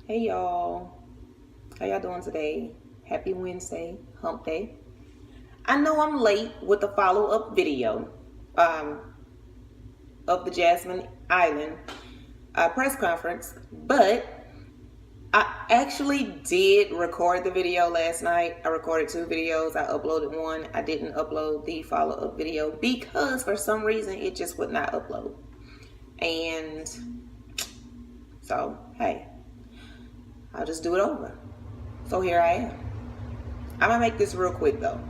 Hey y'all, how y'all doing today? Happy Wednesday, hump day. I know I'm late with the follow-up video um, of the Jasmine Eiland press conference, but I actually did record the video last night. I recorded 2 videos. I uploaded one. I didn't upload the follow-up video because for some reason it just would not upload. And so, hey, I'll just do it over. So here I am. I'm gonna make this real quick though.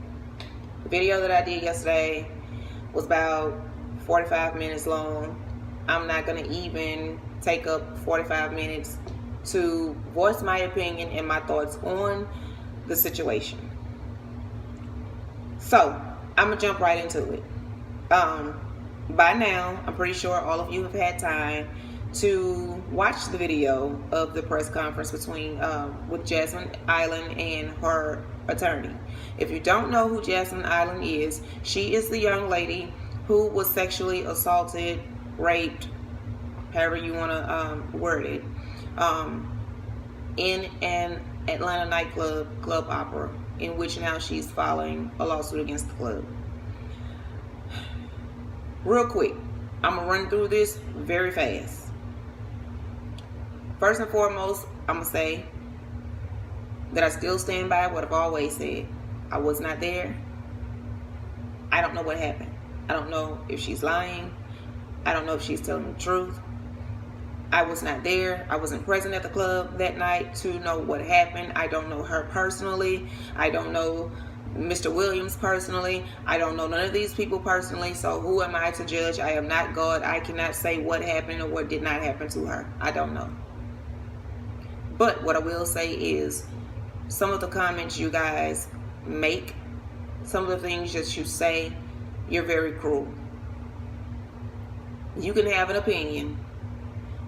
The video that I did yesterday was about 45 minutes long. I'm not gonna even take up 45 minutes to voice my opinion and my thoughts on the situation. So I'm gonna jump right into it. By now, I'm pretty sure all of you have had time to watch the video of the press conference between with Jasmine Eiland and her attorney. If you don't know who Jasmine Eiland is, she is the young lady who was sexually assaulted, raped, however you want to word it, in an Atlanta nightclub, Club Opera, in which now she's filing a lawsuit against the club. Real quick, I'm gonna run through this very fast. First and foremost, I'm gonna say that I still stand by what I've always said. I was not there. I don't know what happened. I don't know if she's lying. I don't know if she's telling the truth. I was not there. I wasn't present at the club that night to know what happened. I don't know her personally. I don't know Mr. Williams personally. I don't know none of these people personally. So who am I to judge? I am not God. I cannot say what happened or what did not happen to her. I don't know. But what I will say is some of the comments you guys make, some of the things that you say, you're very cruel. You can have an opinion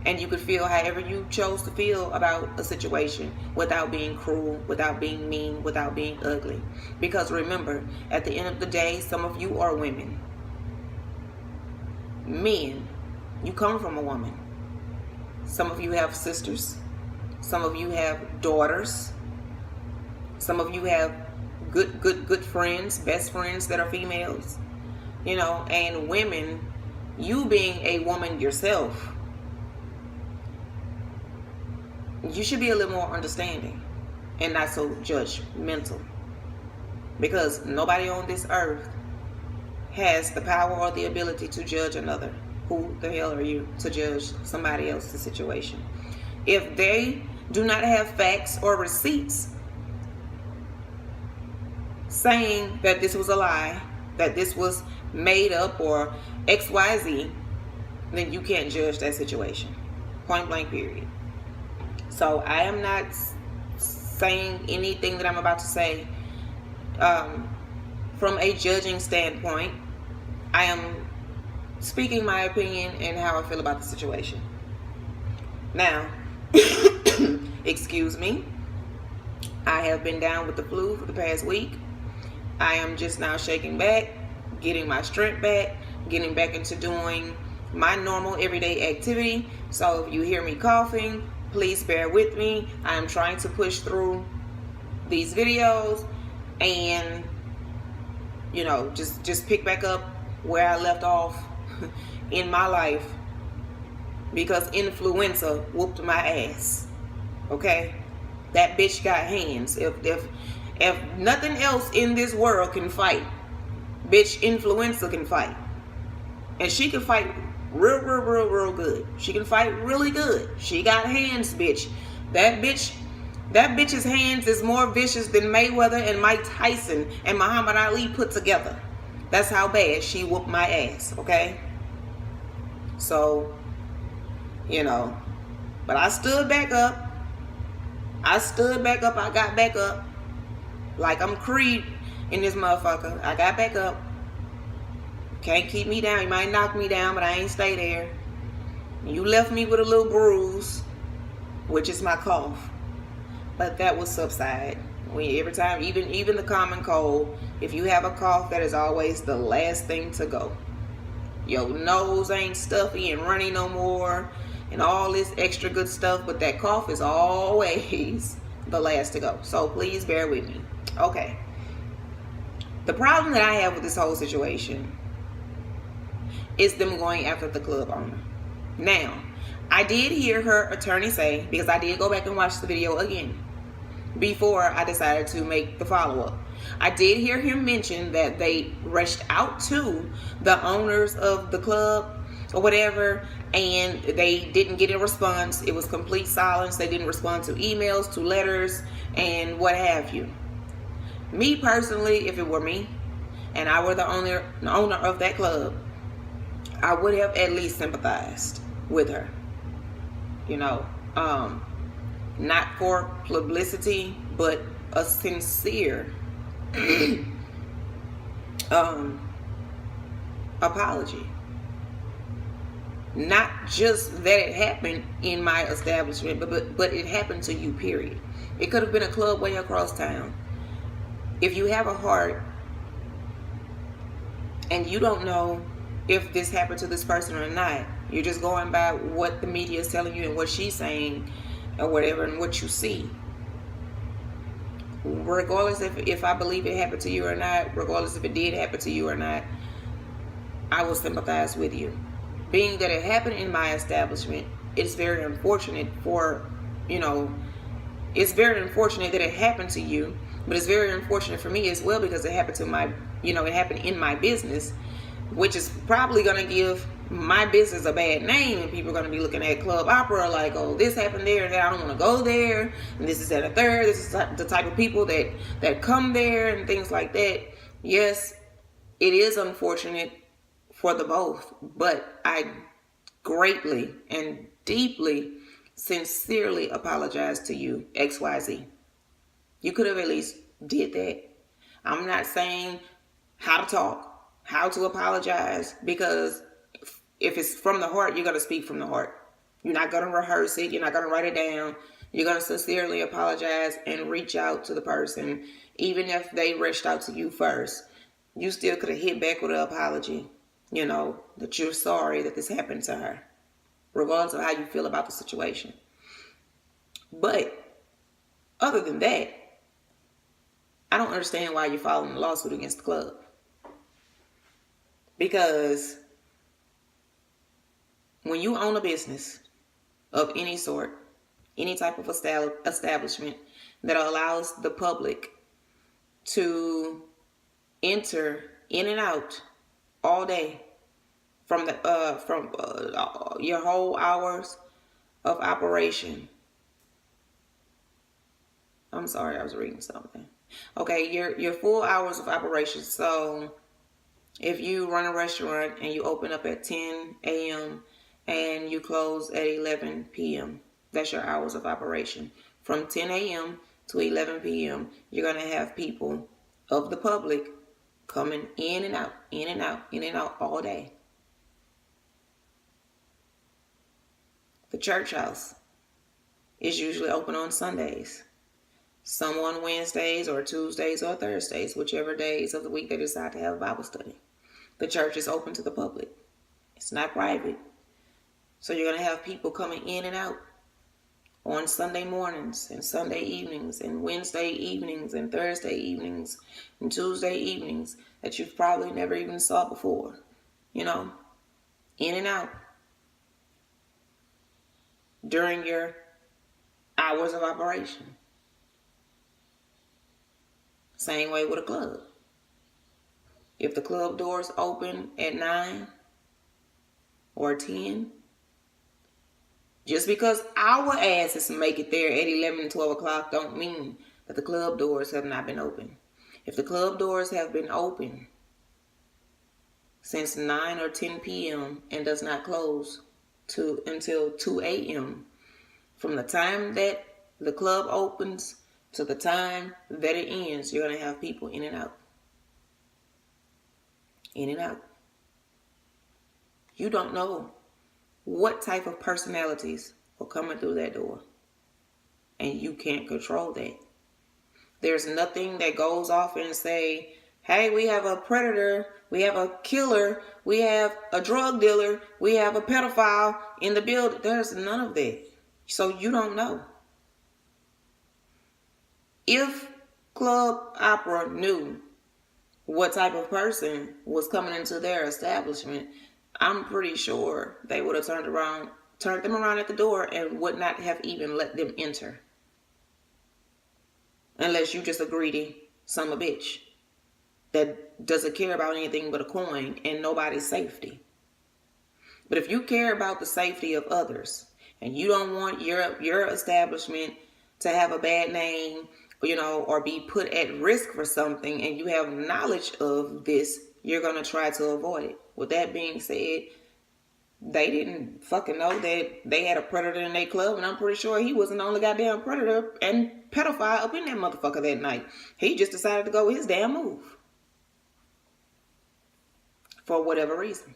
and you could feel however you chose to feel about a situation without being cruel, without being mean, without being ugly. Because remember, at the end of the day, some of you are women. Men, you come from a woman. Some of you have sisters. Some of you have daughters. Some of you have good friends, best friends that are females. And women, you being a woman yourself, you should be a little more understanding and not so judgmental. Because nobody on this earth has the power or the ability to judge another. Who the hell are you to judge somebody else's situation? If they do not have facts or receipts saying that this was a lie, that this was made up or XYZ, then you can't judge that situation. Point blank, period. So I am not saying anything that I'm about to say from a judging standpoint. I am speaking my opinion and how I feel about the situation. Now, excuse me, I have been down with the flu for the past week. I am just now shaking back, getting my strength back, getting back into doing my normal everyday activity. So if you hear me coughing, please bear with me. I am trying to push through these videos and just pick back up where I left off in my life, because influenza whooped my ass. Okay, that bitch got hands. If nothing else in this world can fight, bitch, influenza can fight. And she can fight real good. She can fight really good. She got hands, bitch. That bitch's hands is more vicious than Mayweather and Mike Tyson and Muhammad Ali put together. That's how bad she whooped my ass, okay? So, but I stood back up. I got back up. Like I'm Creed in this motherfucker. I got back up. Can't keep me down. You might knock me down, but I ain't stay there. You left me with a little bruise, which is my cough. But that will subside. Every time, even the common cold, if you have a cough, that is always the last thing to go. Your nose ain't stuffy and runny no more. and all this extra good stuff, but that cough is always the last to go. So please bear with me. Okay. The problem that I have with this whole situation is them going after the club owner. Now, I did hear her attorney say, because I did go back and watch the video again before I decided to make the follow-up. I did hear him mention that they reached out to the owners of the club or whatever, and they didn't get a response. It was complete silence. They didn't respond to emails, to letters, and what have you. Me personally, if it were me and I were the owner of that club, I would have at least sympathized with her. You know, not for publicity, but a sincere apology. Not just that it happened in my establishment, but it happened to you, period. It could have been a club way across town. If you have a heart and you don't know if this happened to this person or not, you're just going by what the media is telling you and what she's saying or whatever, and what you see. Regardless if I believe it happened to you or not, regardless if it did happen to you or not, I will sympathize with you. Being that it happened in my establishment, it's very unfortunate it's very unfortunate that it happened to you, but it's very unfortunate for me as well, because it happened to it happened in my business, which is probably going to give my business a bad name, and people are going to be looking at Club Opera like, oh, this happened there and I don't want to go there, and this is at a third, this is the type of people that come there and things like that. Yes, it is unfortunate for the both, but I greatly and deeply, sincerely apologize to you, XYZ. You could have at least did that. I'm not saying how to talk, how to apologize, because if it's from the heart, you're going to speak from the heart. You're not going to rehearse it. You're not going to write it down. You're going to sincerely apologize and reach out to the person. Even if they reached out to you first, you still could have hit back with an apology, that you're sorry that this happened to her, regardless of how you feel about the situation. But other than that, I don't understand why you're filing a lawsuit against the club. Because when you own a business of any sort, any type of establishment that allows the public to enter in and out all day from your whole hours of operation. I'm sorry, I was reading something. Okay, your full hours of operation. So if you run a restaurant and you open up at 10 a.m. and you close at 11 p.m., that's your hours of operation. From 10 a.m. to 11 p.m., you're going to have people of the public coming in and out, in and out, in and out all day. The church house is usually open on Sundays. Some on Wednesdays or Tuesdays or Thursdays, whichever days of the week they decide to have a Bible study. The church is open to the public. It's not private. So you're going to have people coming in and out on Sunday mornings and Sunday evenings and Wednesday evenings and Thursday evenings and Tuesday evenings that you've probably never even saw before. In and out during your hours of operation. Same way with a club. If the club doors open at 9 or 10, just because our asses make it there at 11 and 12 o'clock don't mean that the club doors have not been open. If the club doors have been open since 9 or 10 p.m. and does not close until 2 a.m., from the time that the club opens to the time that it ends, you're going to have people in and out. In and out. You don't know what type of personalities are coming through that door. And you can't control that. There's nothing that goes off and say, Hey, we have a predator, we have a killer, we have a drug dealer, we have a pedophile in the building. There's none of that. So you don't know. If Club Opera knew what type of person was coming into their establishment, I'm pretty sure they would have turned them around at the door and would not have even let them enter. Unless you just a greedy son of a bitch that doesn't care about anything but a coin and nobody's safety. But if you care about the safety of others and you don't want your establishment to have a bad name, or be put at risk for something, and you have knowledge of this, you're going to try to avoid it. With that being said, they didn't fucking know that they had a predator in their club, and I'm pretty sure he wasn't the only goddamn predator and pedophile up in that motherfucker that night. He just decided to go with his damn move. For whatever reason.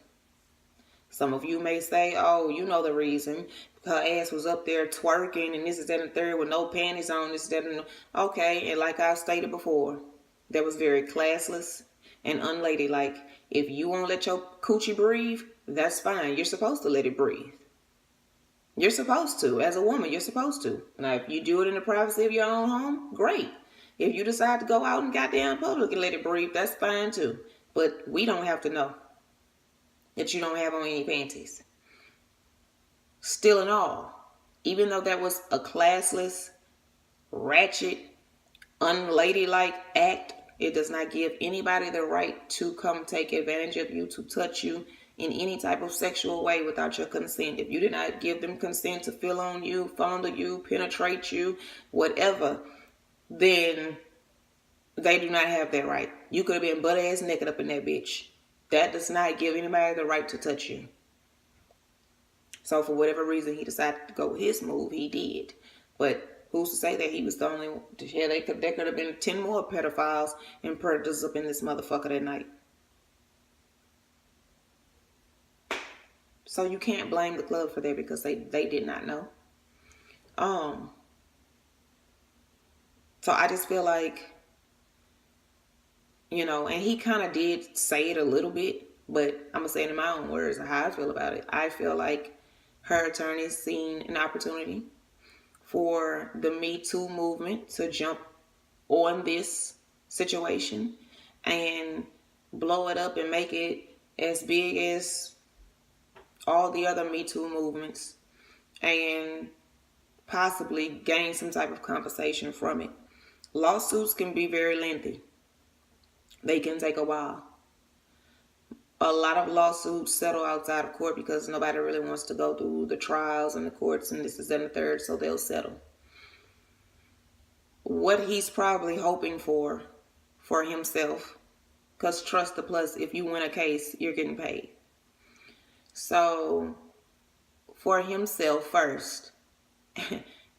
Some of you may say, oh, you know the reason. Her ass was up there twerking and this is that and the third with no panties on, this, that, and okay. And like I stated before, that was very classless and unladylike. If you won't let your coochie breathe, that's fine. You're supposed to let it breathe. You're supposed to. As a woman, you're supposed to. Now, if you do it in the privacy of your own home, great. If you decide to go out in goddamn public and let it breathe, that's fine too. But we don't have to know that you don't have on any panties. Still and all, even though that was a classless, ratchet, unladylike act, it does not give anybody the right to come take advantage of you, to touch you in any type of sexual way without your consent. If you did not give them consent to feel on you, fondle you, penetrate you, whatever, then they do not have that right. You could have been butt ass naked up in that bitch. That does not give anybody the right to touch you. So for whatever reason he decided to go with his move, he did. But who's to say that he was the only one? Yeah, there could have been 10 more pedophiles and predators up in this motherfucker that night. So you can't blame the club for that because they did not know. So I just feel like, and he kind of did say it a little bit, but I'm going to say it in my own words how I feel about it. I feel like her attorneys seen an opportunity for the Me Too movement to jump on this situation and blow it up and make it as big as all the other Me Too movements and possibly gain some type of compensation from it. Lawsuits can be very lengthy. They can take a while. A lot of lawsuits settle outside of court because nobody really wants to go through the trials and the courts and this is and the third, so they'll settle. What he's probably hoping for himself, because trust the plus, if you win a case, you're getting paid. So for himself first,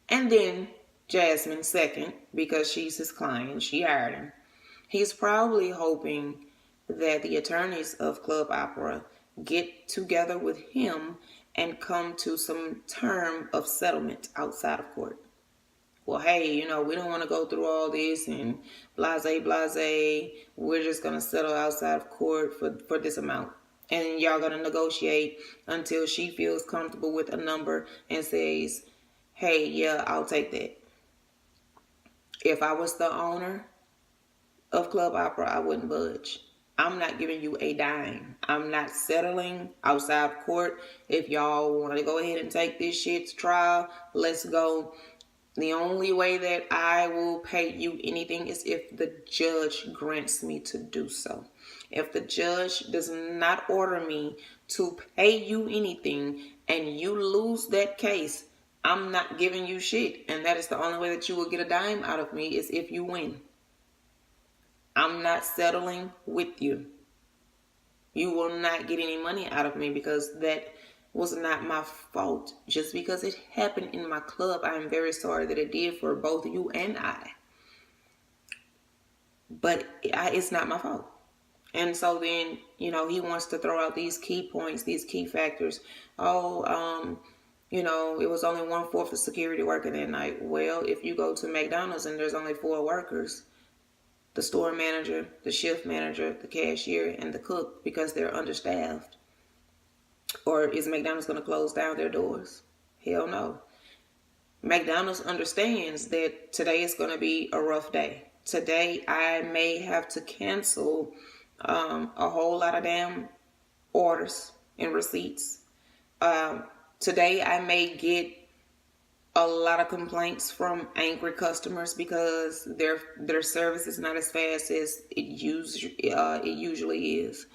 and then Jasmine second, because she's his client, she hired him. He's probably hoping that the attorneys of Club Opera get together with him and come to some term of settlement outside of court. Well, hey, we don't want to go through all this and blase. We're just going to settle outside of court for this amount. And y'all going to negotiate until she feels comfortable with a number and says, hey, yeah, I'll take that. If I was the owner of Club Opera, I wouldn't budge. I'm not giving you a dime. I'm not settling outside of court. If y'all want to go ahead and take this shit to trial, let's go. The only way that I will pay you anything is if the judge grants me to do so. If the judge does not order me to pay you anything and you lose that case, I'm not giving you shit. And that is the only way that you will get a dime out of me is if you win. I'm not settling with you. You will not get any money out of me because that was not my fault. Just because it happened in my club, I am very sorry that it did for both you and I. But it's not my fault. And so then, he wants to throw out these key points, these key factors. It was only 1/4 of security working that night. Well, if you go to McDonald's and there's only 4 workers, the store manager, the shift manager, the cashier, and the cook because they're understaffed? Or is McDonald's going to close down their doors? Hell no. McDonald's understands that today is going to be a rough day. Today I may have to cancel a whole lot of damn orders and receipts. Today I may get a lot of complaints from angry customers because their service is not as fast as it usually is.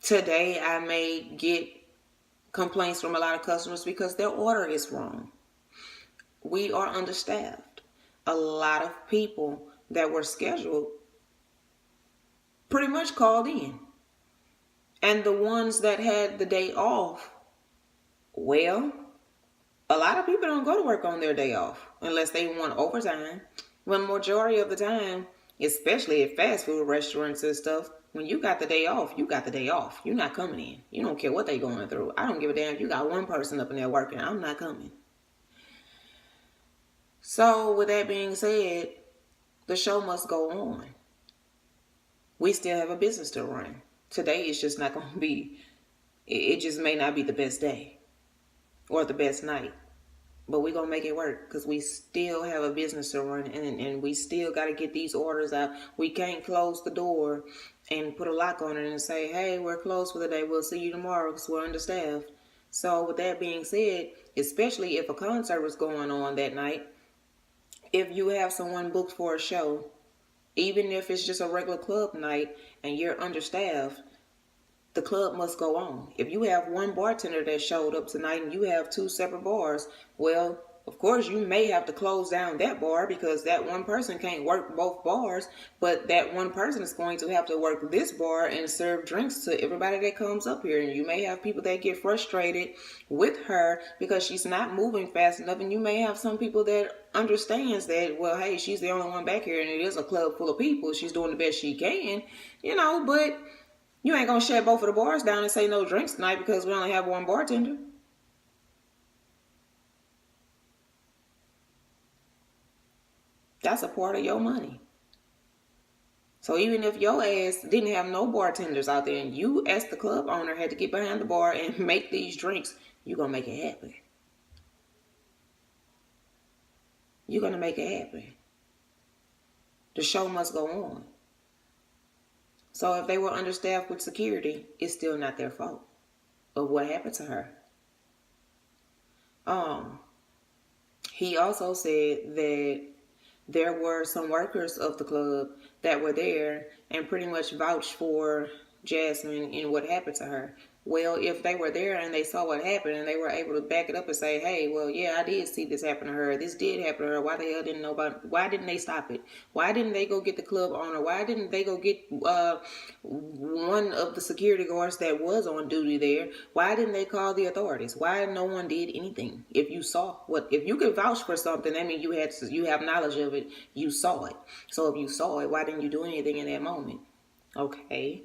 Today I may get complaints from a lot of customers because their order is wrong. We are understaffed. A lot of people that were scheduled pretty much called in. And the ones that had the day off, well, a lot of people don't go to work on their day off unless they want overtime. When majority of the time, especially at fast food restaurants and stuff, when you got the day off, you got the day off. You're not coming in. You don't care what they going through. I don't give a damn if you got one person up in there working. I'm not coming. So with that being said, the show must go on. We still have a business to run. Today is just not going to be, it just may not be the best day or the best night. But we're going to make it work because we still have a business to run and we still got to get these orders out. We can't close the door and put a lock on it and say, hey, we're closed for the day. We'll see you tomorrow because we're understaffed. So with that being said, especially if a concert was going on that night, if you have someone booked for a show, even if it's just a regular club night and you're understaffed, the club must go on. If you have one bartender that showed up tonight and you have two separate bars, well, of course, you may have to close down that bar because that one person can't work both bars, but that one person is going to have to work this bar and serve drinks to everybody that comes up here. And you may have people that get frustrated with her because she's not moving fast enough. And you may have some people that understands that, well, hey, she's the only one back here and it is a club full of people. She's doing the best she can, but you ain't going to shut both of the bars down and say no drinks tonight because we only have one bartender. That's a part of your money. So even if your ass didn't have no bartenders out there and you as the club owner had to get behind the bar and make these drinks, you're going to make it happen. You're going to make it happen. The show must go on. So if they were understaffed with security, it's still not their fault of what happened to her. He also said that there were some workers of the club that were there and pretty much vouched for Jasmine and what happened to her. Well, if they were there and they saw what happened and they were able to back it up and say, hey, well, yeah, I did see this happen to her. This did happen to her. Why the hell didn't nobody, why didn't they stop it? Why didn't they go get the club owner? Why didn't they go get one of the security guards that was on duty there? Why didn't they call the authorities? Why no one did anything? If you saw if you could vouch for something, that means you have knowledge of it. You saw it. So if you saw it, why didn't you do anything in that moment? Okay.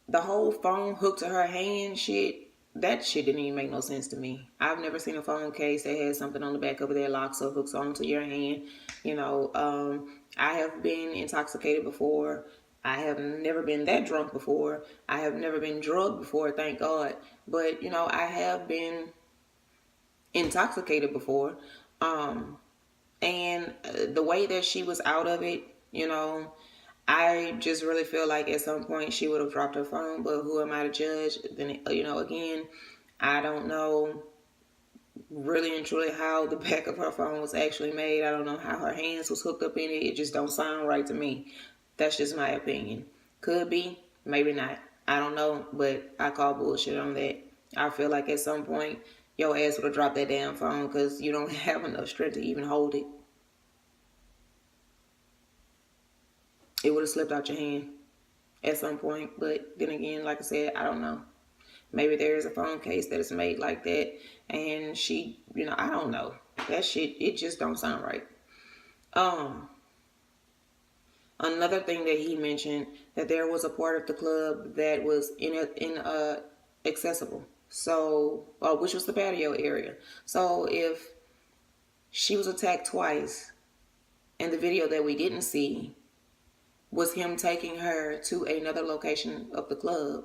The whole phone hooked to her hand shit, that shit didn't even make no sense to me. I've never seen a phone case that has something on the back of it that locks or hooks onto your hand. I have been intoxicated before. I have never been that drunk before. I have never been drugged before, thank God. But, I have been intoxicated before. And the way that she was out of it, I just really feel like at some point she would have dropped her phone, but who am I to judge? Then, again, I don't know really and truly how the back of her phone was actually made. I don't know how her hands was hooked up in it. It just don't sound right to me. That's just my opinion. Could be, maybe not. I don't know, but I call bullshit on that. I feel like at some point your ass would have dropped that damn phone because you don't have enough strength to even hold it. It would have slipped out your hand at some point. But then again, like I said, I don't know. Maybe there is a phone case that is made like that. And she, I don't know. That shit, it just don't sound right. Another thing that he mentioned, that there was a part of the club that was inaccessible. So, which was the patio area. So if she was attacked twice, And the video that we didn't see was him taking her to another location of the club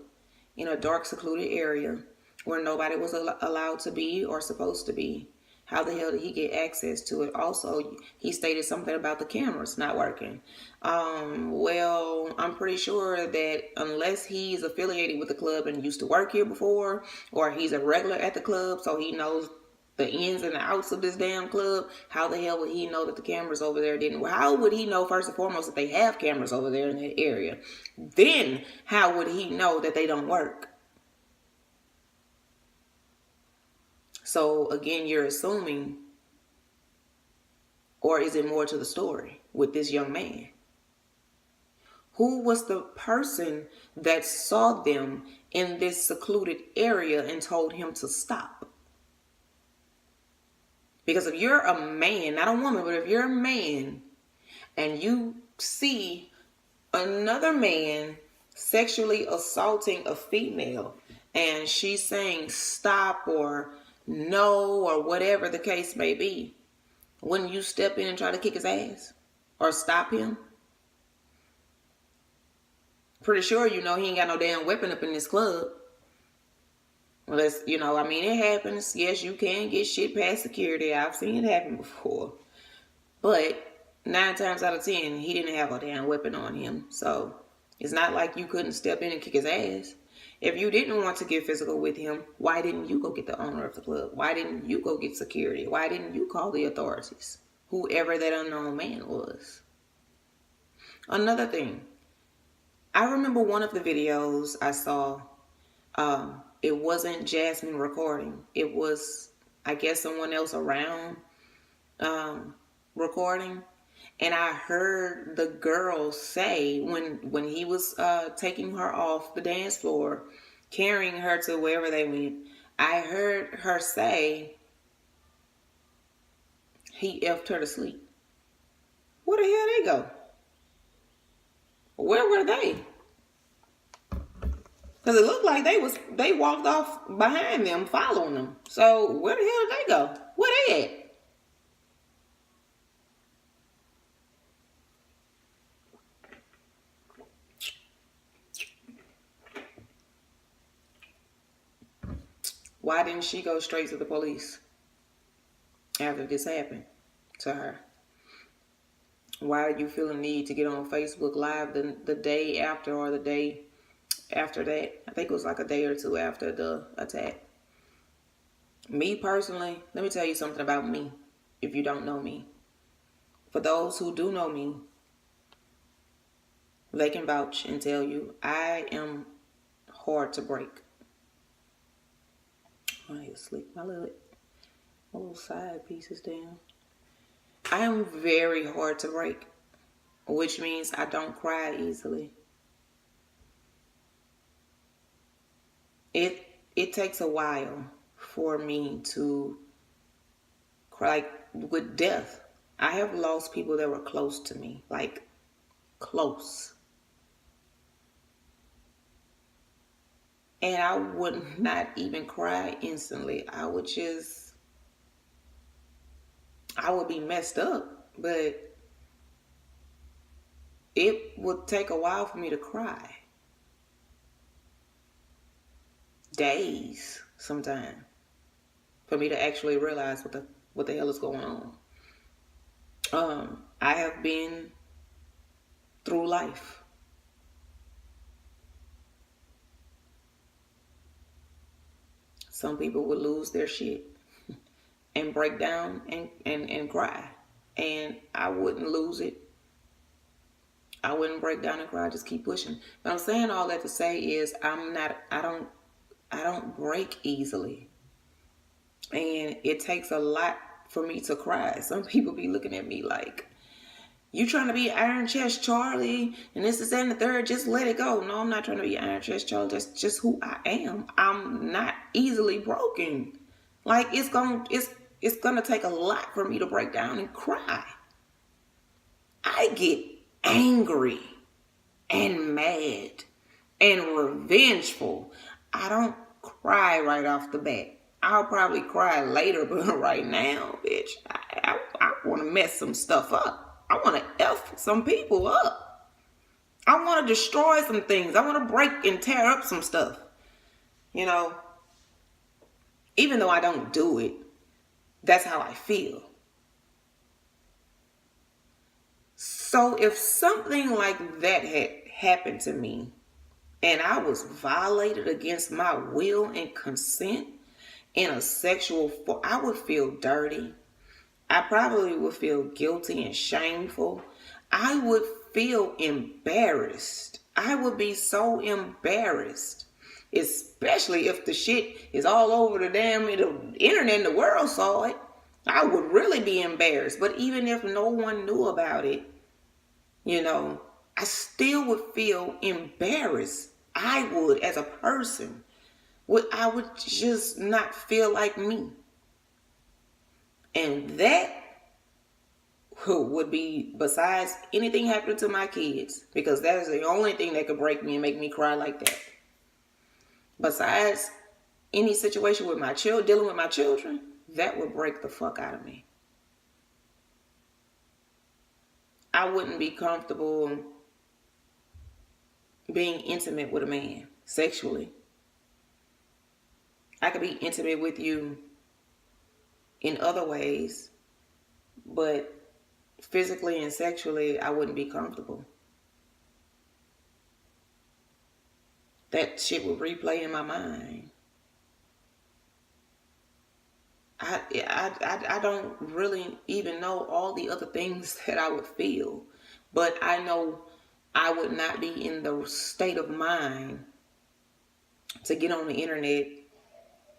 in a dark, secluded area where nobody was allowed to be or supposed to be. How the hell did he get access to it? Also, he stated something about the cameras not working. Well, I'm pretty sure that unless he's affiliated with the club and used to work here before, or he's a regular at the club, so he knows the ins and the outs of this damn club, how the hell would he know that the cameras over there didn't work? How would he know, first and foremost, that they have cameras over there in that area? Then, how would he know that they don't work? So, again, you're assuming, or is it more to the story with this young man? Who was the person that saw them in this secluded area and told him to stop? Because if you're a man, not a woman, but if you're a man and you see another man sexually assaulting a female and she's saying stop or no or whatever the case may be, wouldn't you step in and try to kick his ass or stop him? Pretty sure you know he ain't got no damn weapon up in this club. Unless, it happens. Yes, you can get shit past security. I've seen it happen before. But 9 times out of 10, he didn't have a damn weapon on him. So it's not like you couldn't step in and kick his ass. If you didn't want to get physical with him, why didn't you go get the owner of the club? Why didn't you go get security? Why didn't you call the authorities? Whoever that unknown man was. Another thing. I remember one of the videos I saw, it wasn't Jasmine recording. It was, I guess, someone else around recording. And I heard the girl say when he was taking her off the dance floor, carrying her to wherever they went, I heard her say he effed her to sleep. Where the hell they go? Where were they? Because it looked like they walked off behind them, following them. So where the hell did they go? Where they at? Why didn't she go straight to the police after this happened to her? Why did you feel a need to get on Facebook Live the day after or the day after that? I think it was like a day or two after the attack. Me personally, let me tell you something about me if you don't know me. For those who do know me, they can vouch and tell you I am hard to break. I need to sleep my little side pieces down. I am very hard to break, which means I don't cry easily. It takes a while for me to cry. Like with death, I have lost people that were close to me, like close. And I would not even cry instantly. I would be messed up, but it would take a while for me to cry. Days sometimes for me to actually realize what the hell is going on. I have been through life. Some people would lose their shit and break down and cry. And I wouldn't lose it. I wouldn't break down and cry. I just keep pushing. But I'm saying all that to say is I don't break easily. And it takes a lot for me to cry. Some people be looking at me like, you trying to be Iron Chest Charlie and this is and the third, just let it go. No, I'm not trying to be Iron Chest Charlie. That's just who I am. I'm not easily broken. Like it's gonna take a lot for me to break down and cry. I get angry and mad and revengeful. I don't cry right off the bat. I'll probably cry later, but right now, bitch, I want to mess some stuff up. I want to F some people up. I want to destroy some things. I want to break and tear up some stuff. You know, even though I don't do it, that's how I feel. So if something like that had happened to me and I was violated against my will and consent in a sexual form, I would feel dirty. I probably would feel guilty and shameful. I would feel embarrassed. I would be so embarrassed, especially if the shit is all over the damn internet and the world saw it. I would really be embarrassed. But even if no one knew about it, you know, I still would feel embarrassed. I would, as a person, I would just not feel like me. And that would be, besides anything happening to my kids, because that is the only thing that could break me and make me cry like that. Besides any situation with my children, dealing with my children, that would break the fuck out of me. I wouldn't be comfortable being intimate with a man sexually. I could be intimate with you in other ways, but physically and sexually, I wouldn't be comfortable. That shit would replay in my mind. I don't really even know all the other things that I would feel, but I know I would not be in the state of mind to get on the internet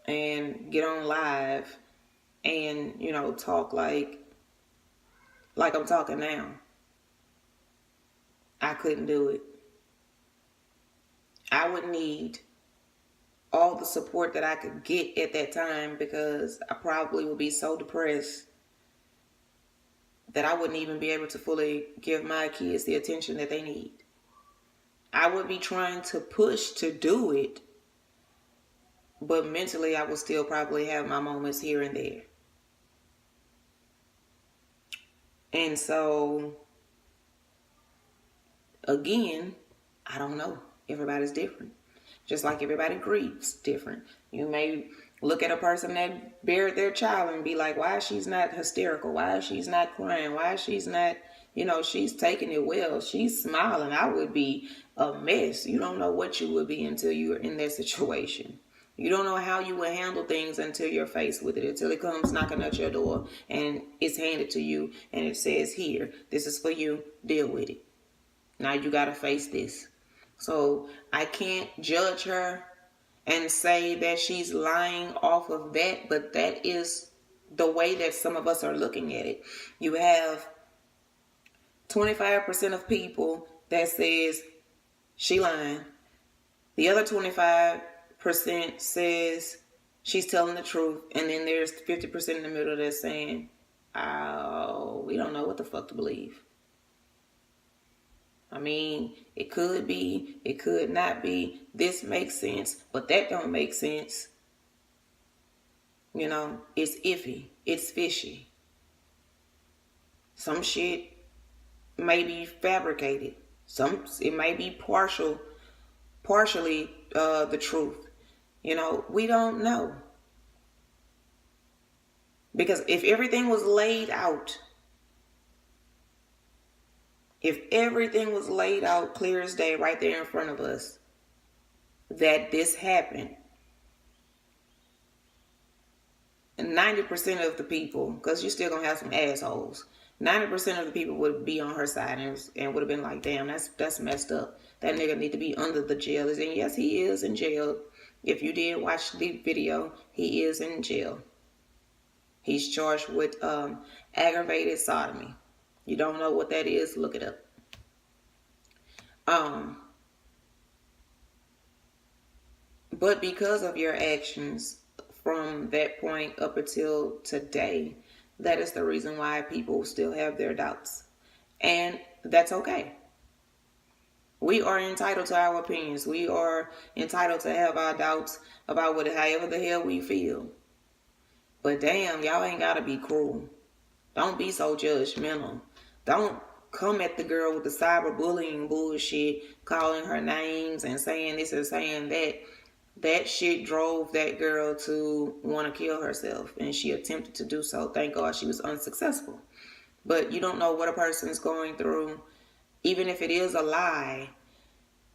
and get on live and, you know, talk like I'm talking now. I couldn't do it. I would need all the support that I could get at that time, because I probably would be so depressed that I wouldn't even be able to fully give my kids the attention that they need. I would be trying to push to do it, but mentally I would still probably have my moments here and there. And so, again, I don't know. Everybody's different. Just like everybody grieves different. You may look at a person that buried their child and be like, why she's not hysterical? Why she's not crying? Why she's not, you know, she's taking it well. She's smiling. I would be a mess. You don't know what you would be until you're in that situation. You don't know how you will handle things until you're faced with it, until it comes knocking at your door and it's handed to you and it says, here, this is for you, deal with it. Now you got to face this. So I can't judge her and say that she's lying off of that, but that is the way that some of us are looking at it. You have 25% of people that says she lying. The other 25% says she's telling the truth. And then there's 50% in the middle that's saying, oh, we don't know what the fuck to believe. I mean, it could be, it could not be. This makes sense, but that don't make sense. You know, it's iffy. It's fishy. Some shit may be fabricated. It may be partially the truth. You know, we don't know. Because if everything was laid out, clear as day right there in front of us, that this happened, and 90% of the people, because you're still going to have some assholes, 90% of the people would be on her side and would have been like, damn, that's messed up. That nigga need to be under the jail. And yes, he is in jail. If you did watch the video, he is in jail. He's charged with aggravated sodomy. You don't know what that is? Look it up. But because of your actions from that point up until today, that is the reason why people still have their doubts. And that's okay. We are entitled to our opinions. We are entitled to have our doubts about however the hell we feel. But damn, y'all ain't gotta be cruel. Don't be so judgmental. Don't come at the girl with the cyberbullying bullshit, calling her names and saying this and saying that. That shit drove that girl to want to kill herself, and she attempted to do so. Thank God she was unsuccessful. But you don't know what a person's going through. Even if it is a lie,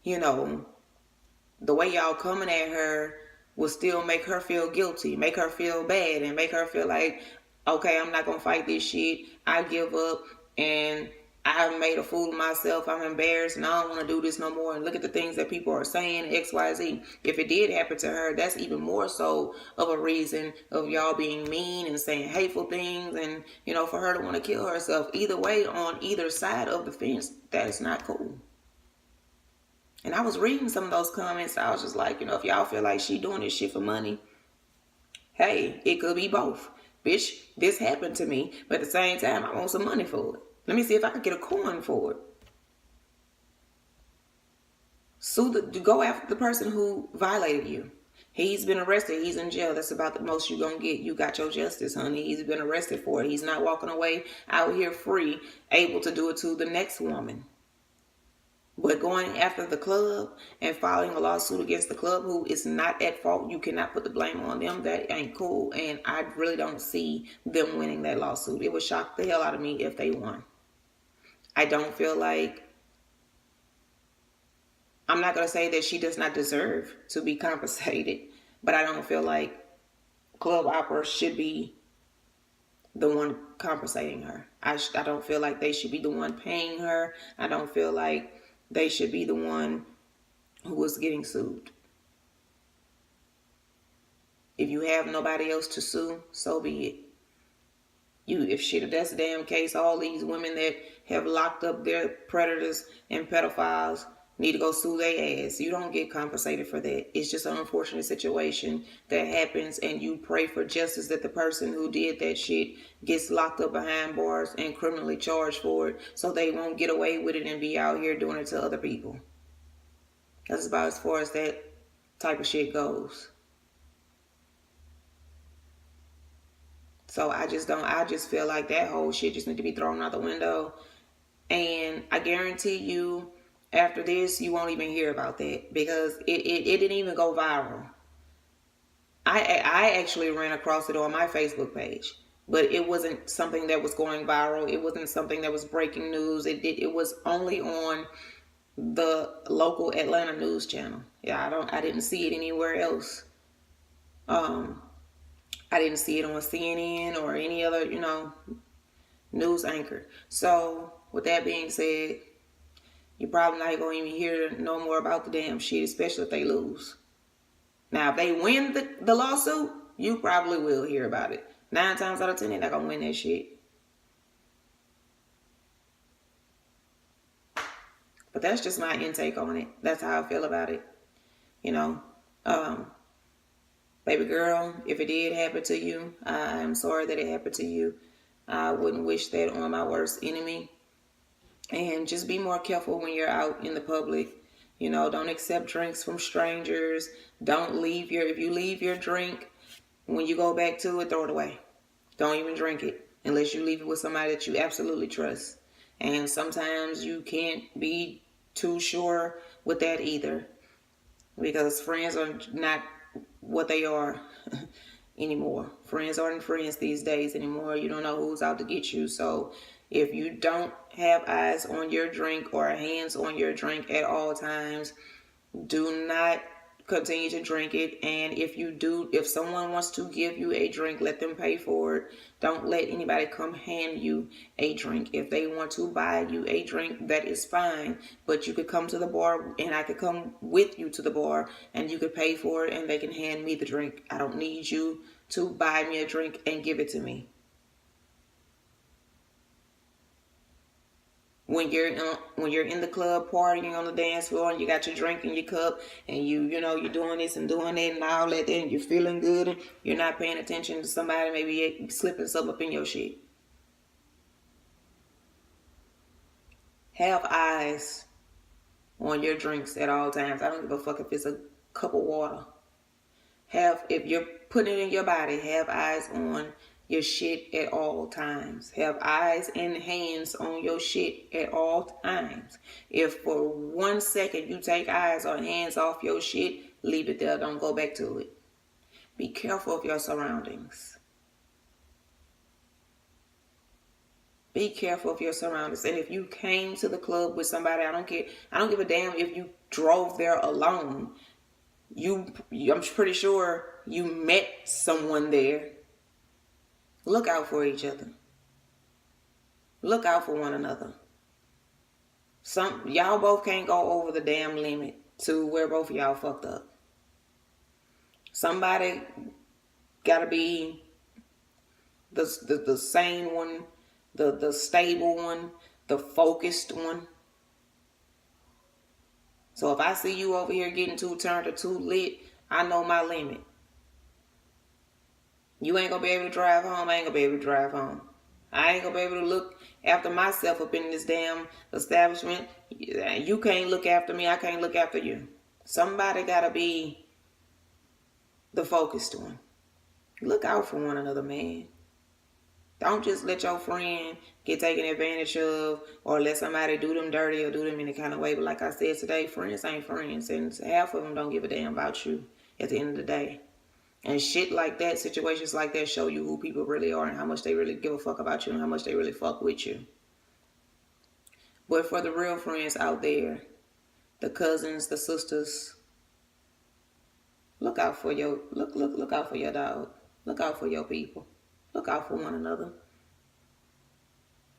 you know, the way y'all coming at her will still make her feel guilty, make her feel bad, and make her feel like, okay, I'm not going to fight this shit. I give up, and I made a fool of myself. I'm embarrassed, and I don't want to do this no more. And look at the things that people are saying, X, Y, Z. If it did happen to her, that's even more so of a reason of y'all being mean and saying hateful things, and, you know, for her to want to kill herself. Either way, on either side of the fence, that is not cool. And I was reading some of those comments. I was just like, you know, if y'all feel like she doing this shit for money, hey, it could be both. Bitch, this happened to me, but at the same time, I want some money for it. Let me see if I can get a coin for it. Go after the person who violated you. He's been arrested. He's in jail. That's about the most you're going to get. You got your justice, honey. He's been arrested for it. He's not walking away out here free, able to do it to the next woman. But going after the club and filing a lawsuit against the club who is not at fault, you cannot put the blame on them. That ain't cool. And I really don't see them winning that lawsuit. It would shock the hell out of me if they won. I don't feel like, I'm not going to say that she does not deserve to be compensated, but I don't feel like club opera should be the one compensating her. I don't feel like they should be the one paying her. I don't feel like they should be the one who was getting sued. If you have nobody else to sue, so be it. If shit, that's the damn case, all these women that have locked up their predators and pedophiles need to go sue their ass. You don't get compensated for that. It's just an unfortunate situation that happens, and you pray for justice that the person who did that shit gets locked up behind bars and criminally charged for it, so they won't get away with it and be out here doing it to other people. That's about as far as that type of shit goes. So I just feel like that whole shit just need to be thrown out the window. And I guarantee you, after this, you won't even hear about that, because it didn't even go viral. I actually ran across it on my Facebook page, but it wasn't something that was going viral. It wasn't something that was breaking news. It was only on the local Atlanta news channel. Yeah, I didn't see it anywhere else. I didn't see it on CNN or any other, news anchor. So with that being said, you're probably not going to even hear no more about the damn shit, especially if they lose. Now, if they win the lawsuit, you probably will hear about it. 9 times out of 10, they're not going to win that shit. But that's just my intake on it. That's how I feel about it. Baby girl, if it did happen to you, I'm sorry that it happened to you. I wouldn't wish that on my worst enemy. And just be more careful when you're out in the public. Don't accept drinks from strangers. If you leave your drink, when you go back to it, throw it away. Don't even drink it unless you leave it with somebody that you absolutely trust. And sometimes you can't be too sure with that either, because friends are not what they are anymore. Friends aren't friends these days anymore. You don't know who's out to get you. So if you don't have eyes on your drink or hands on your drink at all times, do not continue to drink it. And if someone wants to give you a drink, let them pay for it. Don't let anybody come hand you a drink. If they want to buy you a drink, that is fine. But you could come to the bar and I could come with you to the bar and you could pay for it and they can hand me the drink. I don't need you to buy me a drink and give it to me. When you're in the club partying on the dance floor and you got your drink in your cup and you're doing this and doing that and all that, and you're feeling good and you're not paying attention to somebody maybe slipping something up in your shit. Have eyes on your drinks at all times. I don't give a fuck if it's a cup of water. If you're putting it in your body, have eyes on your shit at all times. Have eyes and hands on your shit at all times. If for 1 second you take eyes or hands off your shit, leave it there. Don't go back to it. Be careful of your surroundings. Be careful of your surroundings. And if you came to the club with somebody, I don't care. I don't give a damn if you drove there alone. I'm pretty sure you met someone there. Look out for each other. Look out for one another. Y'all both can't go over the damn limit to where both of y'all fucked up. Somebody gotta be the sane one, the stable one, the focused one. So if I see you over here getting too turned or too lit, I know my limit. You ain't gonna be able to drive home. I ain't gonna be able to drive home. I ain't gonna be able to look after myself up in this damn establishment. You can't look after me. I can't look after you. Somebody gotta be the focused one. Look out for one another, man. Don't just let your friend get taken advantage of or let somebody do them dirty or do them in any kind of way. But like I said today, friends ain't friends. And half of them don't give a damn about you at the end of the day. And shit like that, situations like that show you who people really are and how much they really give a fuck about you and how much they really fuck with you. But for the real friends out there, the cousins, the sisters, look out for your look out for your dog. Look out for your people. Look out for one another.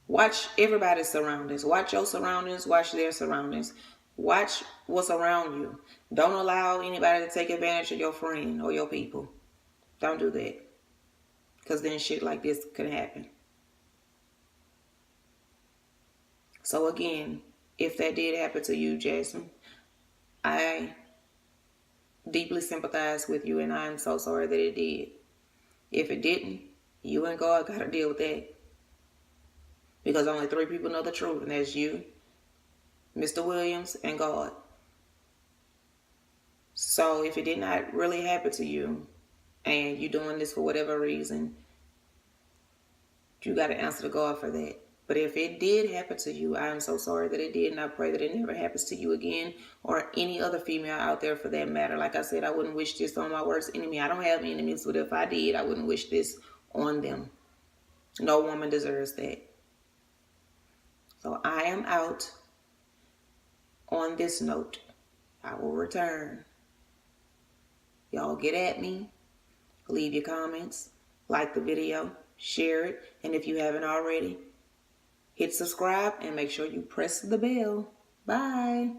Watch everybody's surroundings. Watch your surroundings. Watch their surroundings. Watch what's around you. Don't allow anybody to take advantage of your friend or your people. Don't do that. Because then shit like this could happen. So again, if that did happen to you, Jasmine, I deeply sympathize with you and I'm so sorry that it did. If it didn't, you and God got to deal with that. Because only 3 people know the truth, and that's you, Mr. Williams, and God. So if it did not really happen to you, and you're doing this for whatever reason, you got to answer to God for that. But if it did happen to you, I am so sorry that it did, and I pray that it never happens to you again, or any other female out there for that matter. Like I said, I wouldn't wish this on my worst enemy. I don't have enemies, but if I did, I wouldn't wish this on them. No woman deserves that. So I am out. On this note, I will return. Y'all get at me. Leave your comments. Like the video. Share it. And if you haven't already, hit subscribe and make sure you press the bell. Bye.